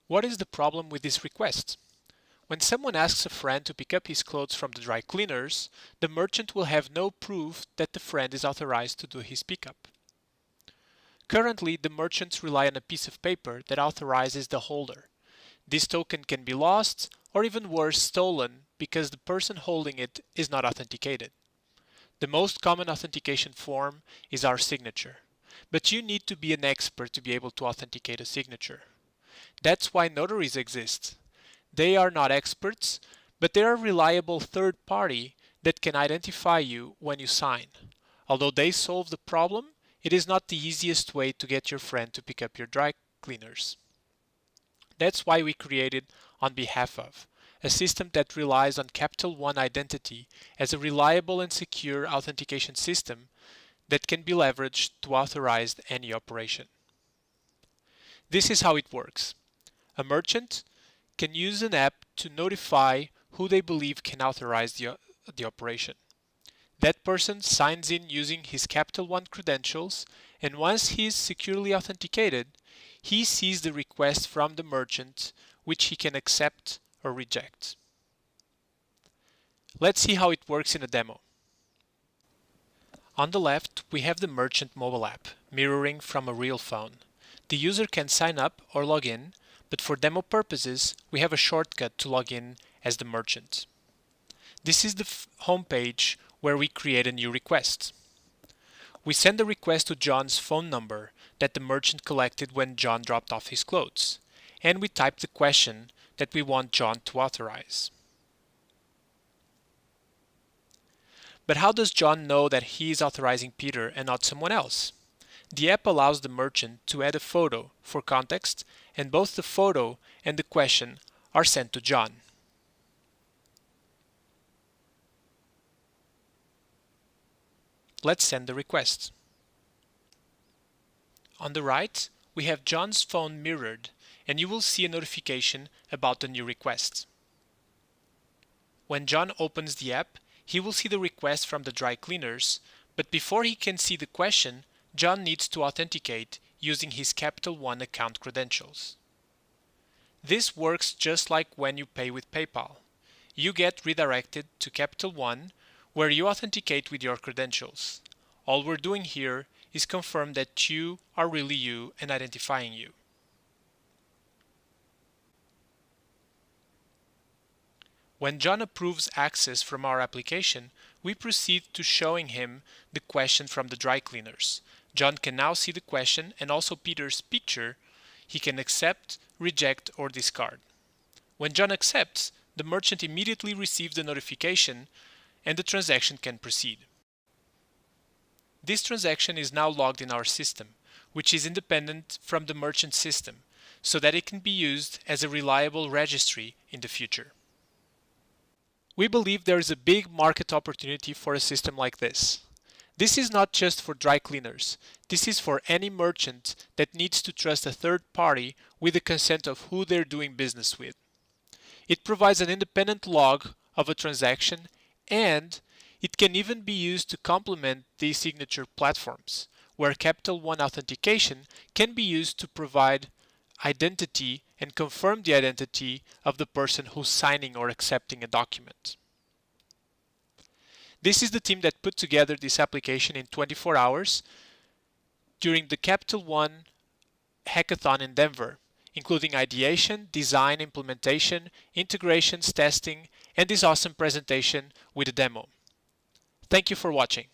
What is the problem with this request? When someone asks a friend to pick up his clothes from the dry cleaners, the merchant will have no proof that the friend is authorized to do his pickup. Currently, the merchants rely on a piece of paper that authorizes the holder. This token can be lost, or even worse, stolen, because the person holding it is not authenticated. The most common authentication form is our signature, but you need to be an expert to be able to authenticate a signature. That's why notaries exist. They are not experts, but they are a reliable third party that can identify you when you sign. Although they solve the problem, it is not the easiest way to get your friend to pick up your dry cleaners. That's why we created On Behalf Of, a system that relies on CapitalOne identity as a reliable and secure authentication system that can be leveraged to authorize any operation. This is how it works. A merchant can use an app to notify who they believe can authorize the operation. That person signs in using his CapitalOne credentials, and once he is securely authenticated, he sees the request from the merchant, which he can accept or reject. Let's see how it works in a demo. On the left, we have the merchant mobile app, mirroring from a real phone. The user can sign up or log in, but for demo purposes, we have a shortcut to log in as the merchant. This is the home page where we create a new request. We send the request to John's phone number that the merchant collected when John dropped off his clothes, and we type the question that we want John to authorize. But how does John know that he is authorizing Peter and not someone else? The app allows the merchant to add a photo for context, and both the photo and the question are sent to John. Let's send the request. On the right, we have John's phone mirrored, and you will see a notification about the new request. When John opens the app, he will see the request from the dry cleaners, but before he can see the question, John needs to authenticate using his CapitalOne account credentials. This works just like when you pay with PayPal. You get redirected to CapitalOne, where you authenticate with your credentials. All we're doing here is confirm that you are really you and identifying you. When John approves access from our application, we proceed to showing him the question from the dry cleaners. John can now see the question and also Peter's picture. He can accept, reject, or discard. When John accepts, the merchant immediately receives the notification and the transaction can proceed. This transaction is now logged in our system, which is independent from the merchant system, so that it can be used as a reliable registry in the future. We believe there is a big market opportunity for a system like this. This is not just for dry cleaners. This is for any merchant that needs to trust a third party with the consent of who they're doing business with. It provides an independent log of a transaction, and it can even be used to complement the signature platforms, where CapitalOne authentication can be used to provide identity and confirm the identity of the person who's signing or accepting a document. This is the team that put together this application in 24 hours during the CapitalOne Hackathon in Denver, including ideation, design, implementation, integrations, testing, and this awesome presentation with a demo. Thank you for watching.